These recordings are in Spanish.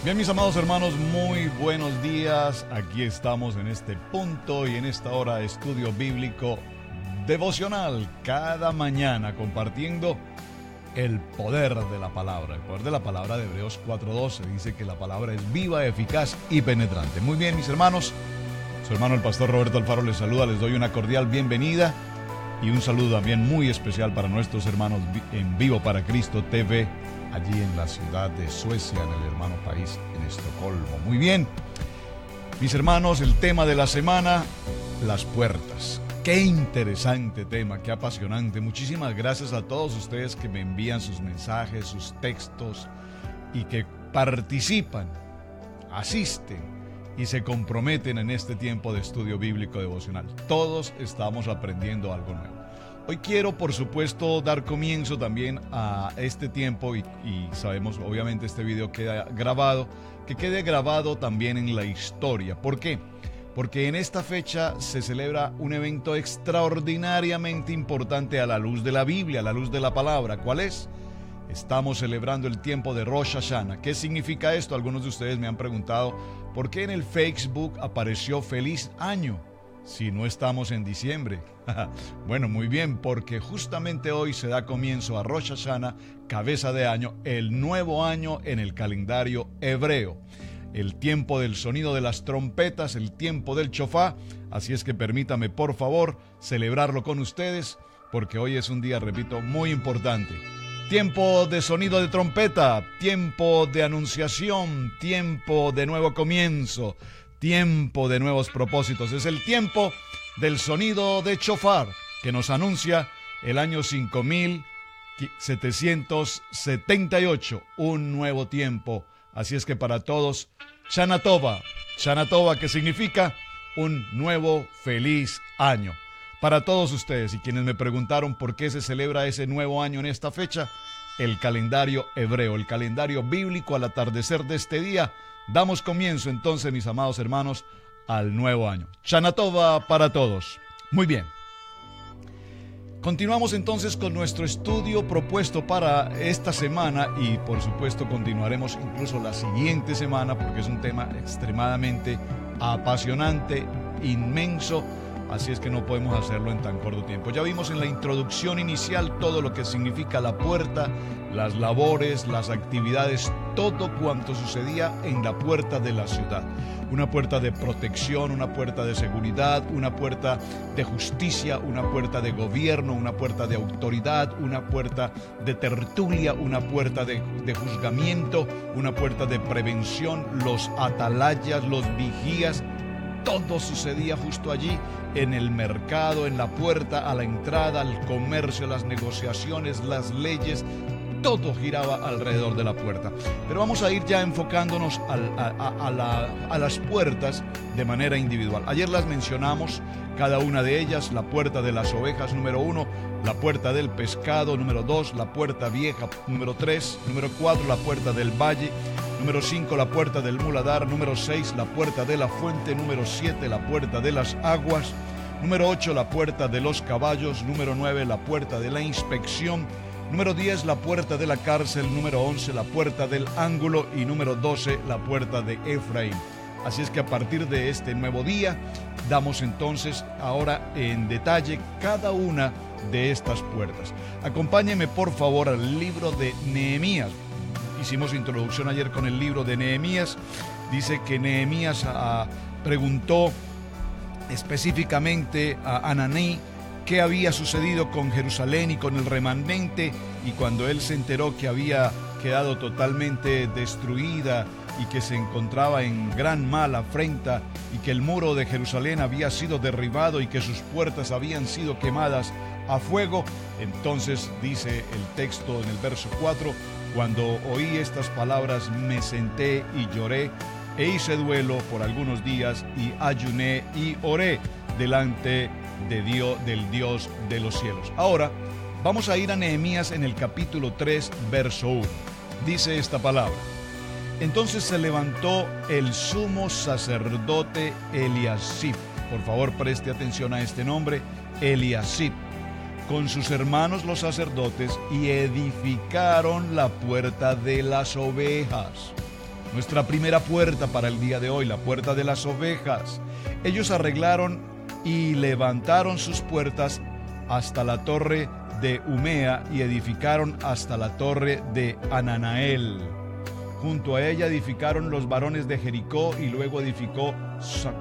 Bien, mis amados hermanos, muy buenos días. Aquí estamos en este punto y en esta hora de estudio bíblico devocional cada mañana compartiendo el poder de la palabra. El poder de la palabra de Hebreos 4:12 dice que la palabra es viva, eficaz y penetrante. Muy bien, mis hermanos, su hermano el pastor Roberto Alfaro les saluda, les doy una cordial bienvenida y un saludo también muy especial para nuestros hermanos en Vivo para Cristo TV, allí en la ciudad de Suecia, en el hermano país, en Estocolmo. Muy bien, mis hermanos, el tema de la semana, las puertas. Qué interesante tema, qué apasionante. Muchísimas gracias a todos ustedes que me envían sus mensajes, sus textos y que participan, asisten y se comprometen en este tiempo de estudio bíblico devocional. Todos estamos aprendiendo algo nuevo. Hoy quiero, por supuesto, dar comienzo también a este tiempo y sabemos, obviamente, este video queda grabado, que quede grabado también en la historia. ¿Por qué? Porque en esta fecha se celebra un evento extraordinariamente importante a la luz de la Biblia, a la luz de la palabra. ¿Cuál es? Estamos celebrando el tiempo de Rosh Hashanah. ¿Qué significa esto? Algunos de ustedes me han preguntado, ¿por qué en el Facebook apareció Feliz Año si no estamos en diciembre? Bueno, muy bien, porque justamente hoy se da comienzo a Rosh Hashanah, cabeza de año, el nuevo año en el calendario hebreo. El tiempo del sonido de las trompetas, el tiempo del shofá. Así es que permítame, por favor, celebrarlo con ustedes, porque hoy es un día, repito, muy importante. Tiempo de sonido de trompeta, tiempo de anunciación, tiempo de nuevo comienzo, tiempo de nuevos propósitos. Es el tiempo del sonido de shofar que nos anuncia el año 5778, un nuevo tiempo. Así es que para todos, Shana Tova, que significa un nuevo feliz año. Para todos ustedes y quienes me preguntaron por qué se celebra ese nuevo año en esta fecha, el calendario hebreo, el calendario bíblico. Al atardecer de este día, damos comienzo entonces, mis amados hermanos, al nuevo año. Shana Tova para todos. Muy bien. Continuamos entonces con nuestro estudio propuesto para esta semana y por supuesto continuaremos incluso la siguiente semana porque es un tema extremadamente apasionante, inmenso, así es que no podemos hacerlo en tan corto tiempo. Ya vimos en la introducción inicial todo lo que significa la puerta, las labores, las actividades, todo cuanto sucedía en la puerta de la ciudad. Una puerta de protección, una puerta de seguridad, una puerta de justicia, una puerta de gobierno, una puerta de autoridad, una puerta de tertulia, una puerta de juzgamiento, una puerta de prevención, los atalayas, los vigías. Todo sucedía justo allí, en el mercado, en la puerta, a la entrada, al comercio, las negociaciones, las leyes. Todo giraba alrededor de la puerta. Pero vamos a ir ya enfocándonos a las puertas de manera individual. Ayer las mencionamos, cada una de ellas: la puerta de las ovejas, número 1, la puerta del pescado, número 2, la puerta vieja, número 3, número 4, la puerta del valle, número 5, la puerta del muladar, número 6, la puerta de la fuente, número 7, la puerta de las aguas, número 8, la puerta de los caballos, número 9, la puerta de la inspección, número 10, la puerta de la cárcel, número 11, la puerta del ángulo y número 12, la puerta de Efraín. Así es que a partir de este nuevo día, damos entonces ahora en detalle cada una de estas puertas. Acompáñenme por favor al libro de Nehemías. Hicimos introducción ayer con el libro de Nehemías. Dice que Nehemías preguntó específicamente a Ananí qué había sucedido con Jerusalén y con el remanente, y cuando él se enteró que había quedado totalmente destruida y que se encontraba en gran mal afrenta y que el muro de Jerusalén había sido derribado y que sus puertas habían sido quemadas a fuego, entonces dice el texto en el verso 4: cuando oí estas palabras me senté y lloré e hice duelo por algunos días y ayuné y oré delante de del Dios de los cielos. Ahora vamos a ir a Nehemías en el capítulo 3, verso 1. Dice esta palabra: entonces se levantó el sumo sacerdote Eliasib. Por favor, preste atención a este nombre, Eliasib, con sus hermanos los sacerdotes, y edificaron la puerta de las ovejas. Nuestra primera puerta para el día de hoy, la puerta de las ovejas. Ellos arreglaron y levantaron sus puertas hasta la torre de Umea y edificaron hasta la torre de Ananael. Junto a ella edificaron los varones de Jericó y luego edificó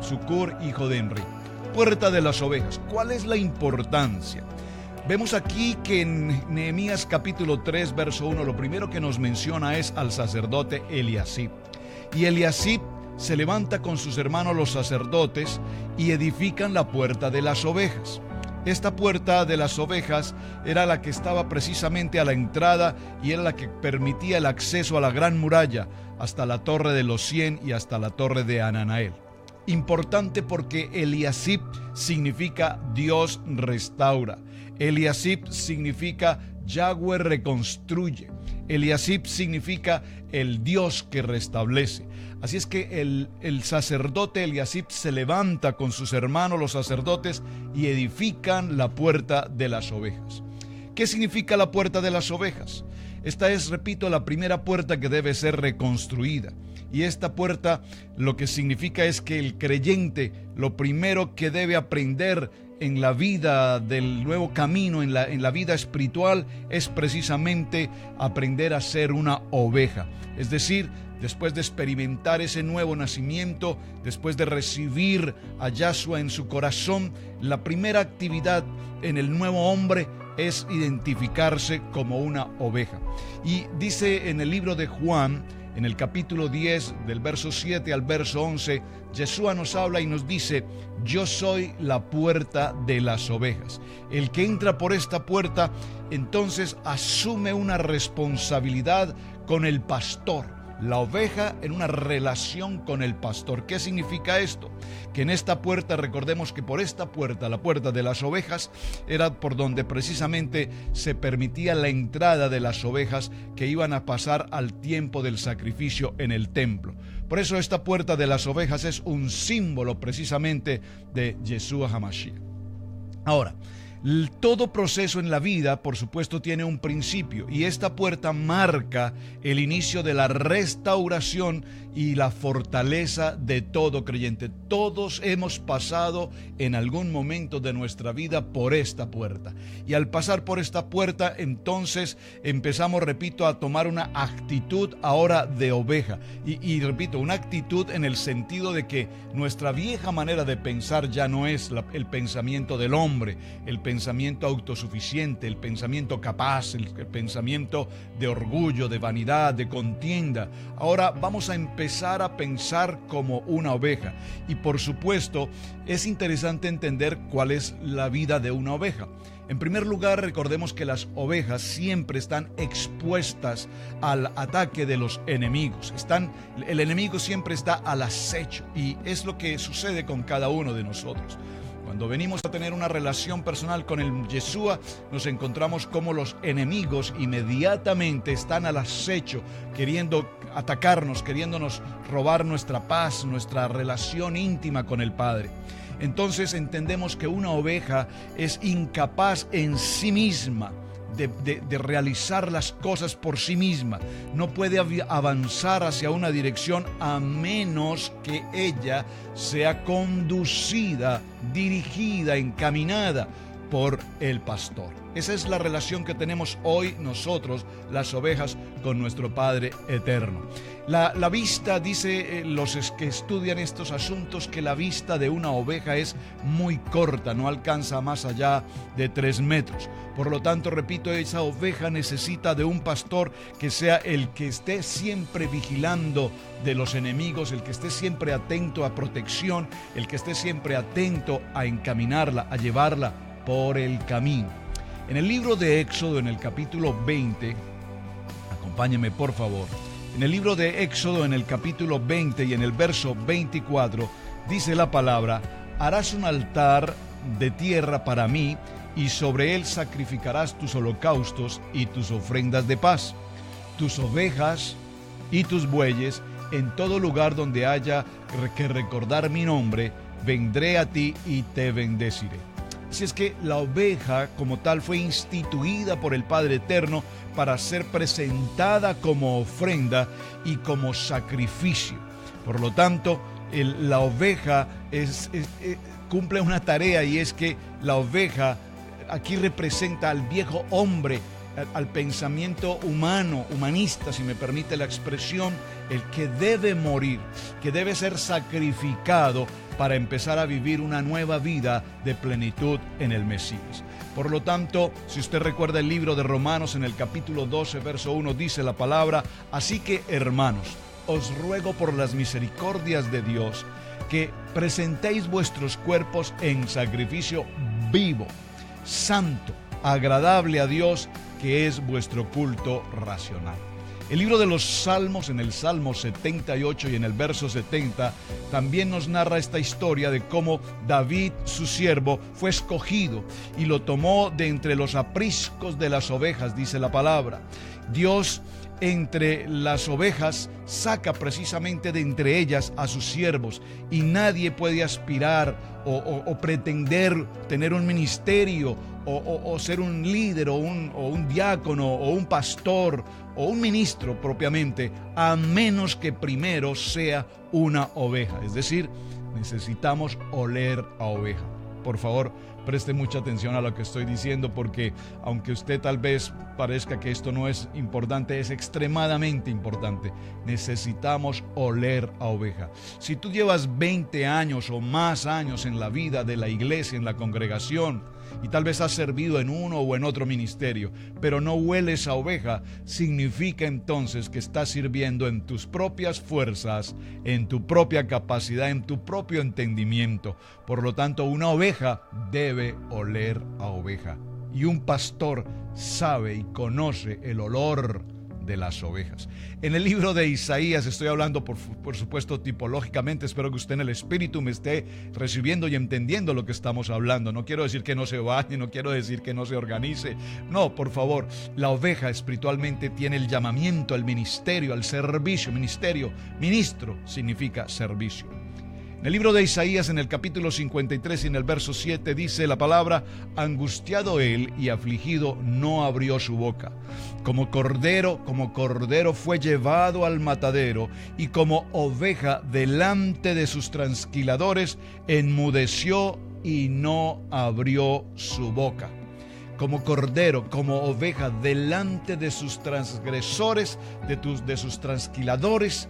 Sucur, hijo de Enri. Puerta de las ovejas. ¿Cuál es la importancia? Vemos aquí que en Nehemías capítulo 3, verso 1, lo primero que nos menciona es al sacerdote Eliasib. Y Eliasib se levanta con sus hermanos los sacerdotes y edifican la puerta de las ovejas. Esta puerta de las ovejas era la que estaba precisamente a la entrada y era la que permitía el acceso a la gran muralla hasta la torre de los 100 y hasta la torre de Ananael. Importante porque Eliasib significa Dios restaura. Eliasib significa Yahweh reconstruye. Eliasib significa el Dios que restablece. Así es que el sacerdote Eliasib se levanta con sus hermanos los sacerdotes y edifican la puerta de las ovejas. ¿Qué significa la puerta de las ovejas? Esta es, repito, la primera puerta que debe ser reconstruida. Y esta puerta lo que significa es que el creyente lo primero que debe aprender en la vida del nuevo camino, en la vida espiritual, es precisamente aprender a ser una oveja. Es decir, después de experimentar ese nuevo nacimiento, después de recibir a Yahshua en su corazón, la primera actividad en el nuevo hombre es identificarse como una oveja. Y dice en el libro de Juan, en el capítulo 10, del verso 7 al verso 11, Yeshua nos habla y nos dice: yo soy la puerta de las ovejas. El que entra por esta puerta, entonces asume una responsabilidad con el pastor. La oveja en una relación con el pastor. ¿Qué significa esto? Que en esta puerta, recordemos que por esta puerta, la puerta de las ovejas, era por donde precisamente se permitía la entrada de las ovejas que iban a pasar al tiempo del sacrificio en el templo. Por eso esta puerta de las ovejas es un símbolo precisamente de Yeshua HaMashiach. Ahora, todo proceso en la vida, por supuesto, tiene un principio, y esta puerta marca el inicio de la restauración y la fortaleza de todo creyente. Todos hemos pasado en algún momento de nuestra vida por esta puerta, y al pasar por esta puerta, entonces empezamos, repito, a tomar una actitud ahora de oveja, y repito, una actitud en el sentido de que nuestra vieja manera de pensar ya no es el pensamiento del hombre, el pensamiento autosuficiente, el pensamiento capaz, el pensamiento de orgullo, de vanidad, de contienda. Ahora vamos a empezar a pensar como una oveja. Y por supuesto, es interesante entender cuál es la vida de una oveja. En primer lugar, recordemos que las ovejas siempre están expuestas al ataque de los enemigos. El enemigo siempre está al acecho, y es lo que sucede con cada uno de nosotros. Cuando venimos a tener una relación personal con el Yeshua, nos encontramos como los enemigos inmediatamente están al acecho, queriendo atacarnos, queriéndonos robar nuestra paz, nuestra relación íntima con el Padre. Entonces entendemos que una oveja es incapaz en sí misma de realizar las cosas por sí misma. No puede avanzar hacia una dirección a menos que ella sea conducida, dirigida, encaminada por el pastor. Esa es la relación que tenemos hoy nosotros, las ovejas, con nuestro Padre eterno. La vista, dice los que estudian estos asuntos, que la vista de una oveja es muy corta, no alcanza más allá de 3 metros. Por lo tanto, repito, esa oveja necesita de un pastor que sea el que esté siempre vigilando de los enemigos, el que esté siempre atento a protección, el que esté siempre atento a encaminarla, a llevarla por el camino. En el libro de Éxodo, en el capítulo 20, acompáñeme por favor, en el libro de Éxodo, en el capítulo 20 y en el verso 24, dice la palabra: harás un altar de tierra para mí, y sobre él sacrificarás tus holocaustos y tus ofrendas de paz, tus ovejas y tus bueyes. En todo lugar donde haya que recordar mi nombre, vendré a ti y te bendeciré. Así es que la oveja como tal fue instituida por el Padre Eterno para ser presentada como ofrenda y como sacrificio. Por lo tanto, la oveja cumple una tarea, y es que la oveja aquí representa al viejo hombre, al pensamiento humano, humanista, si me permite la expresión, el que debe morir, que debe ser sacrificado para empezar a vivir una nueva vida de plenitud en el Mesías. Por lo tanto, si usted recuerda el libro de Romanos, en el capítulo 12, verso 1, dice la palabra: así que, hermanos, os ruego por las misericordias de Dios que presentéis vuestros cuerpos en sacrificio vivo, santo, agradable a Dios, que es vuestro culto racional. El libro de los Salmos, en el Salmo 78 y en el verso 70, también nos narra esta historia de cómo David, su siervo, fue escogido y lo tomó de entre los apriscos de las ovejas, dice la palabra. Dios, entre las ovejas, saca precisamente de entre ellas a sus siervos, y nadie puede aspirar o pretender tener un ministerio o ser un líder o un diácono o un pastor o un ministro propiamente, a menos que primero sea una oveja. Es decir, necesitamos oler a oveja. Por favor, preste mucha atención a lo que estoy diciendo, porque aunque usted tal vez parezca que esto no es importante, es extremadamente importante. Necesitamos oler a oveja. Si tú llevas 20 años o más años en la vida de la iglesia, en la congregación, y tal vez has servido en uno o en otro ministerio, pero no hueles a oveja, significa entonces que estás sirviendo en tus propias fuerzas, en tu propia capacidad, en tu propio entendimiento. Por lo tanto, una oveja debe oler a oveja, y un pastor sabe y conoce el olor de las ovejas. En el libro de Isaías, estoy hablando por supuesto tipológicamente, espero que usted en el espíritu me esté recibiendo y entendiendo lo que estamos hablando. No quiero decir que no se bañe, no quiero decir que no se organice, no, por favor. La oveja espiritualmente tiene el llamamiento al ministerio, al servicio. Ministro significa servicio. En el libro de Isaías, en el capítulo 53 y en el verso 7, dice la palabra: angustiado él y afligido, no abrió su boca. Como cordero fue llevado al matadero, y como oveja delante de sus trasquiladores, enmudeció y no abrió su boca. Como cordero, como oveja delante de sus transgresores, de sus trasquiladores,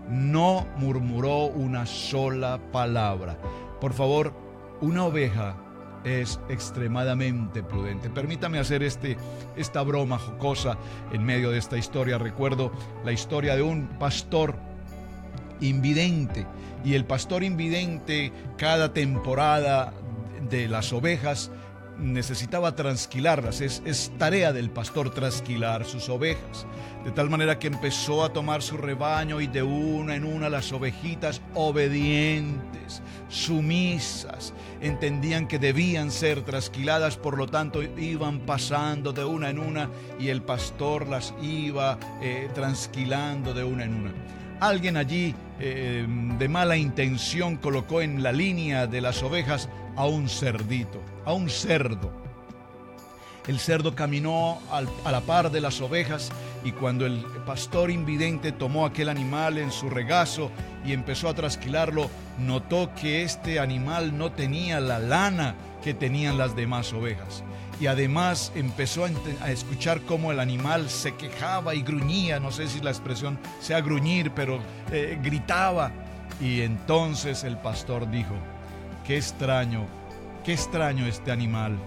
no murmuró una sola palabra. Por favor, una oveja es extremadamente prudente. Permítame hacer esta broma jocosa en medio de esta historia. Recuerdo la historia de un pastor invidente, y el pastor invidente, cada temporada de las ovejas, necesitaba trasquilarlas. Es tarea del pastor trasquilar sus ovejas, de tal manera que empezó a tomar su rebaño, y de una en una las ovejitas, obedientes, sumisas, entendían que debían ser trasquiladas. Por lo tanto, iban pasando de una en una, y el pastor las iba trasquilando de una en una. Alguien allí de mala intención colocó en la línea de las ovejas a un cerdito, a un cerdo. El cerdo caminó a la par de las ovejas, y cuando el pastor invidente tomó aquel animal en su regazo y empezó a trasquilarlo, notó que este animal no tenía la lana que tenían las demás ovejas. Y además empezó a escuchar cómo el animal se quejaba y gruñía. No sé si la expresión sea gruñir, pero gritaba. Y entonces el pastor dijo: qué extraño este animal.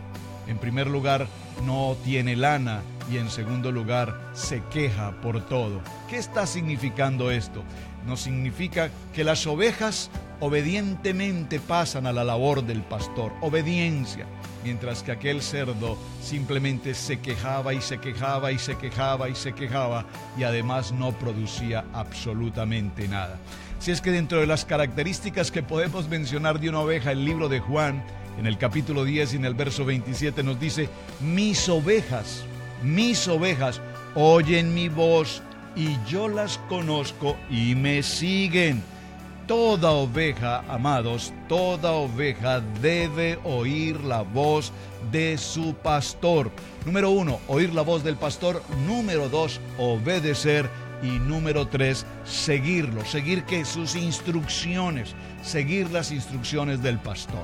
En primer lugar, no tiene lana, y en segundo lugar, se queja por todo. ¿Qué está significando esto? No significa que las ovejas obedientemente pasan a la labor del pastor, obediencia, mientras que aquel cerdo simplemente se quejaba y se quejaba y se quejaba y se quejaba, y además no producía absolutamente nada. Si es que dentro de las características que podemos mencionar de una oveja, el libro de Juan, en el capítulo 10 y en el verso 27 nos dice: mis ovejas oyen mi voz, y yo las conozco y me siguen. Toda oveja, amados, toda oveja debe oír la voz de su pastor. Número 1, oír la voz del pastor. Número 2, obedecer. Y número 3, seguirlo. Seguir ¿qué? Sus instrucciones. Seguir las instrucciones del pastor.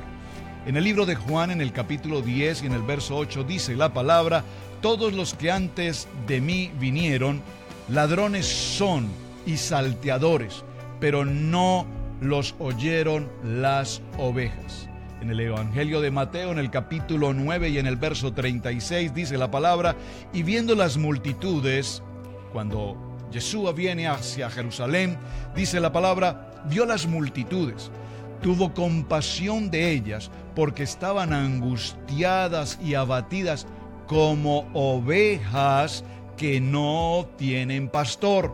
En el libro de Juan, en el capítulo 10 y en el verso 8, dice la palabra: todos los que antes de mí vinieron, ladrones son y salteadores, pero no los oyeron las ovejas. En el Evangelio de Mateo, en el capítulo 9 y en el verso 36, dice la palabra: y viendo las multitudes, cuando Yeshua viene hacia Jerusalén, dice la palabra, vio las multitudes, tuvo compasión de ellas, porque estaban angustiadas y abatidas como ovejas que no tienen pastor.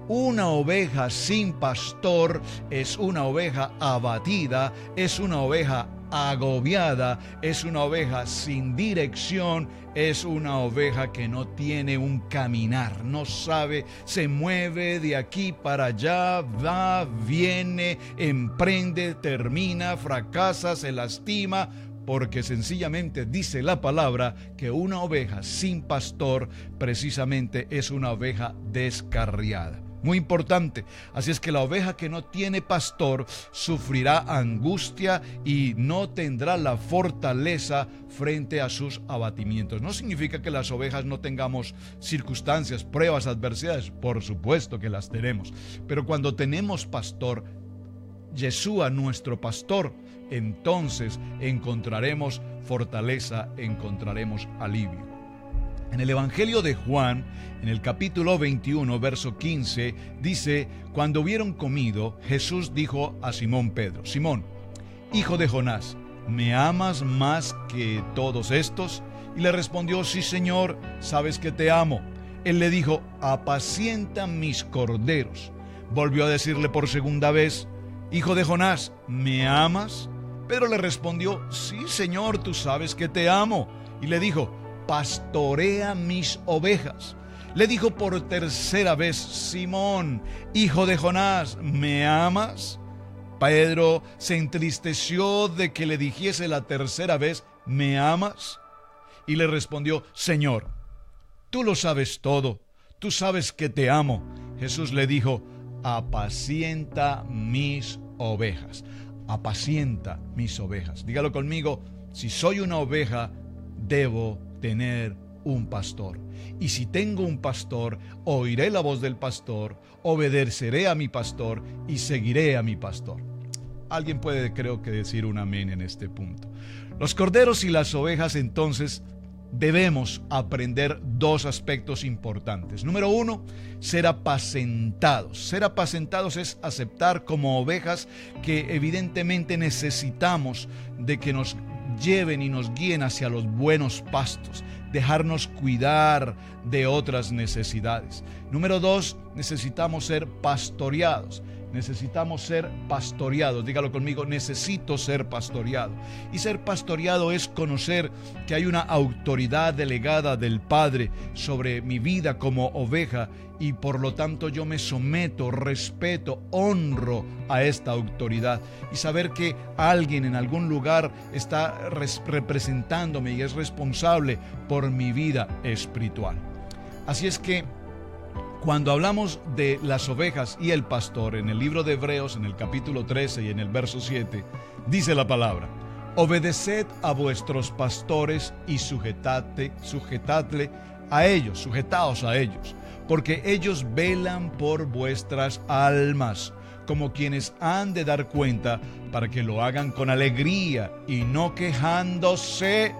Una oveja sin pastor es una oveja abatida, es una oveja agobiada, es una oveja sin dirección, es una oveja que no tiene un caminar, no sabe, se mueve de aquí para allá, va, viene, emprende, termina, fracasa, se lastima, porque sencillamente dice la palabra que una oveja sin pastor precisamente es una oveja descarriada. Muy importante. Así es que la oveja que no tiene pastor sufrirá angustia y no tendrá la fortaleza frente a sus abatimientos. No significa que las ovejas no tengamos circunstancias, pruebas, adversidades. Por supuesto que las tenemos. Pero cuando tenemos pastor, Yeshua nuestro pastor, entonces encontraremos fortaleza, encontraremos alivio. En el Evangelio de Juan, en el capítulo 21, verso 15, dice: cuando hubieron comido, Jesús dijo a Simón Pedro: Simón, hijo de Jonás, ¿me amas más que todos estos? Y le respondió: sí, Señor, sabes que te amo. Él le dijo: apacienta mis corderos. Volvió a decirle por segunda vez: hijo de Jonás, ¿me amas? Pedro le respondió: sí, Señor, tú sabes que te amo. Y le dijo: pastorea mis ovejas. Le dijo por tercera vez: Simón, hijo de Jonás, ¿me amas? Pedro se entristeció de que le dijese la tercera vez: ¿me amas? Y le respondió: Señor, tú lo sabes todo, tú sabes que te amo. Jesús le dijo: apacienta mis ovejas. Apacienta mis ovejas. Dígalo conmigo: si soy una oveja, debo tener un pastor. Y si tengo un pastor, oiré la voz del pastor, obedeceré a mi pastor y seguiré a mi pastor. Alguien puede, creo que, decir un amén en este punto. Los corderos y las ovejas, entonces, debemos aprender dos aspectos importantes. Número 1, ser apacentados. Ser apacentados es aceptar como ovejas que evidentemente necesitamos de que nos lleven y nos guíen hacia los buenos pastos, dejarnos cuidar de otras necesidades. Número 2, necesitamos ser pastoreados. Necesitamos ser pastoreados. Dígalo conmigo: necesito ser pastoreado. Y ser pastoreado es conocer que hay una autoridad delegada del Padre sobre mi vida como oveja, y por lo tanto yo me someto, respeto, honro a esta autoridad, y saber que alguien en algún lugar está representándome y es responsable por mi vida espiritual. Así es que cuando hablamos de las ovejas y el pastor, en el libro de Hebreos, en el capítulo 13 y en el verso 7, dice la palabra: obedeced a vuestros pastores y sujetadle a ellos, sujetaos a ellos, porque ellos velan por vuestras almas, como quienes han de dar cuenta, para que lo hagan con alegría y no quejándose,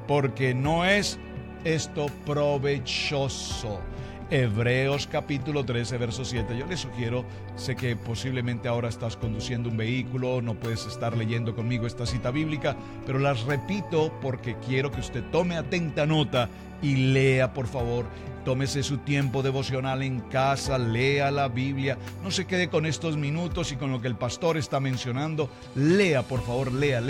porque no es esto provechoso. Hebreos capítulo 13, verso 7. Yo les sugiero, sé que posiblemente ahora estás conduciendo un vehículo, no puedes estar leyendo conmigo esta cita bíblica, pero las repito porque quiero que usted tome atenta nota y lea, por favor. Tómese su tiempo devocional en casa, lea la Biblia, no se quede con estos minutos y con lo que el pastor está mencionando. Lea, por favor, lea,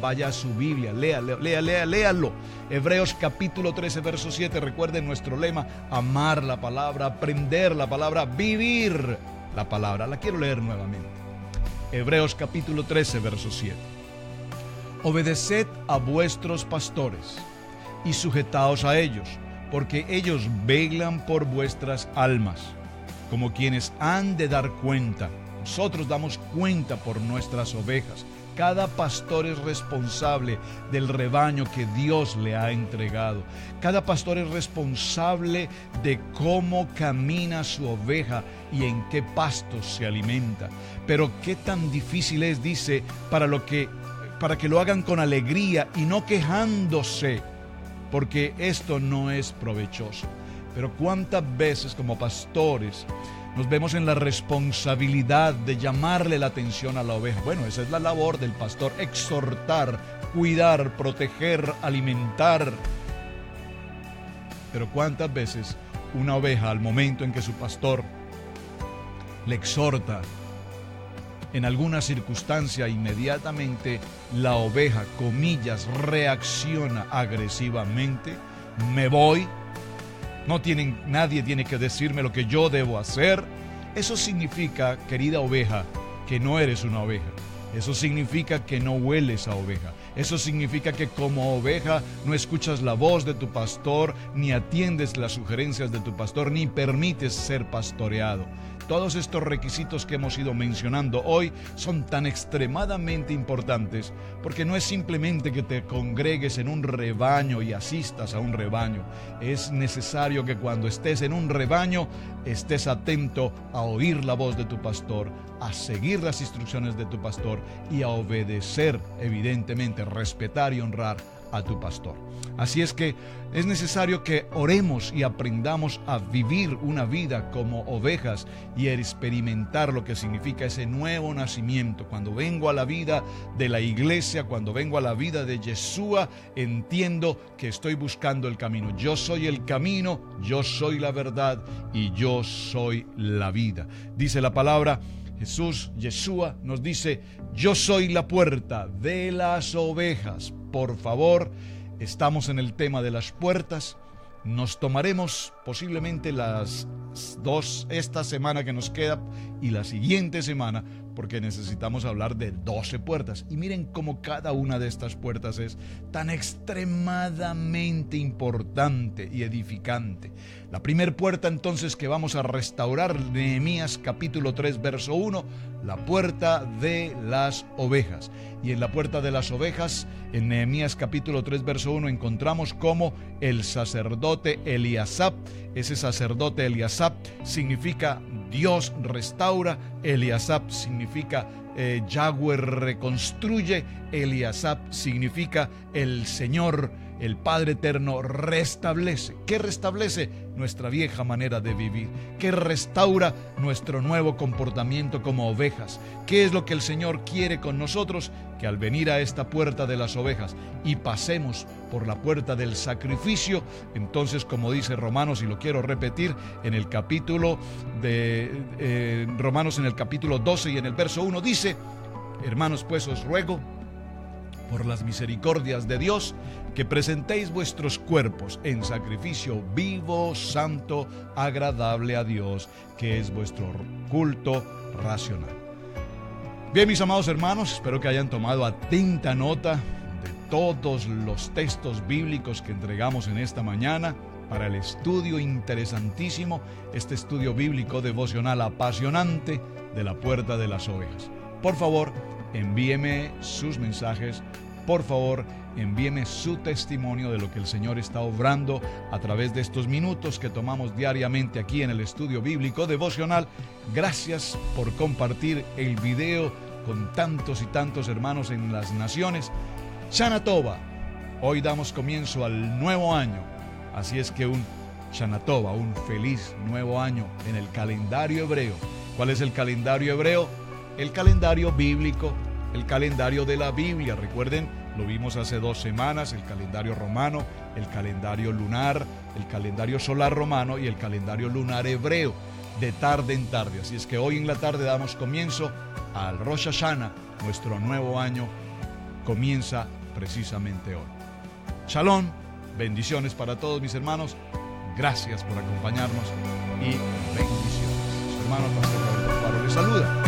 vaya a su Biblia, léalo. Hebreos capítulo 13, verso 7, recuerden nuestro lema: amar la palabra, aprender la palabra, vivir la palabra. La quiero leer nuevamente. Hebreos capítulo 13, verso 7. Obedeced a vuestros pastores y sujetaos a ellos, porque ellos velan por vuestras almas, como quienes han de dar cuenta. Nosotros damos cuenta por nuestras ovejas. Cada pastor es responsable del rebaño que Dios le ha entregado. Cada pastor es responsable de cómo camina su oveja y en qué pastos se alimenta. Pero qué tan difícil es, dice, para que lo hagan con alegría y no quejándose, porque esto no es provechoso. Pero cuántas veces como pastores nos vemos en la responsabilidad de llamarle la atención a la oveja. Bueno, esa es la labor del pastor: exhortar, cuidar, proteger, alimentar. Pero cuántas veces una oveja, al momento en que su pastor le exhorta en alguna circunstancia, inmediatamente la oveja, comillas, reacciona agresivamente: me voy, nadie tiene que decirme lo que yo debo hacer. Eso significa, querida oveja, que no eres una oveja. Eso significa que no hueles a oveja. Eso significa que como oveja no escuchas la voz de tu pastor, ni atiendes las sugerencias de tu pastor, ni permites ser pastoreado. Todos estos requisitos que hemos ido mencionando hoy son tan extremadamente importantes, porque no es simplemente que te congregues en un rebaño y asistas a un rebaño. Es necesario que cuando estés en un rebaño estés atento a oír la voz de tu pastor, a seguir las instrucciones de tu pastor y a obedecer, evidentemente, respetar y honrar a tu pastor. Así es que es necesario que oremos y aprendamos a vivir una vida como ovejas y a experimentar lo que significa ese nuevo nacimiento. Cuando vengo a la vida de la iglesia, cuando vengo a la vida de Yeshua, entiendo que estoy buscando el camino. Yo soy el camino, yo soy la verdad y yo soy la vida. Dice la palabra, Jesús, Yeshua, nos dice: yo soy la puerta de las ovejas. Por favor, estamos en el tema de las puertas. Nos tomaremos posiblemente las dos, esta semana que nos queda y la siguiente semana, porque necesitamos hablar de 12 puertas. Y miren cómo cada una de estas puertas es tan extremadamente importante y edificante. La primera puerta entonces que vamos a restaurar, Nehemías capítulo 3 verso 1, la puerta de las ovejas. Y en la puerta de las ovejas, en Nehemías capítulo 3 verso 1, encontramos cómo el sacerdote Eliasap, ese sacerdote Eliasap significa Dios restaura, Eliasap significa Yahweh reconstruye, Eliasap significa el Señor, el Padre Eterno restablece. ¿Qué restablece? Nuestra vieja manera de vivir. ¿Qué restaura? Nuestro nuevo comportamiento como ovejas. ¿Qué es lo que el Señor quiere con nosotros? Que al venir a esta puerta de las ovejas y pasemos por la puerta del sacrificio, entonces, como dice Romanos, y lo quiero repetir, en el capítulo de Romanos, en el capítulo 12 y en el verso 1 dice: hermanos, pues os ruego por las misericordias de Dios, que presentéis vuestros cuerpos en sacrificio vivo, santo, agradable a Dios, que es vuestro culto racional. Bien, mis amados hermanos, espero que hayan tomado atenta nota de todos los textos bíblicos que entregamos en esta mañana para el estudio interesantísimo, este estudio bíblico devocional apasionante de la puerta de las ovejas. Por favor, envíeme sus mensajes. Por favor, envíeme su testimonio de lo que el Señor está obrando a través de estos minutos que tomamos diariamente aquí en el estudio bíblico devocional. Gracias por compartir el video con tantos y tantos hermanos en las naciones. Shana Tova. Hoy damos comienzo al nuevo año. Así es que un Shana Tova, un feliz nuevo año en el calendario hebreo. ¿Cuál es el calendario hebreo? El calendario bíblico, el calendario de la Biblia. Recuerden, lo vimos hace 2 semanas, el calendario romano, el calendario lunar, el calendario solar romano y el calendario lunar hebreo, de tarde en tarde. Así es que hoy en la tarde damos comienzo al Rosh Hashanah. Nuestro nuevo año comienza precisamente hoy. Shalom, bendiciones para todos mis hermanos. Gracias por acompañarnos y bendiciones. Su hermano Pastor Roberto Alfaro les saluda.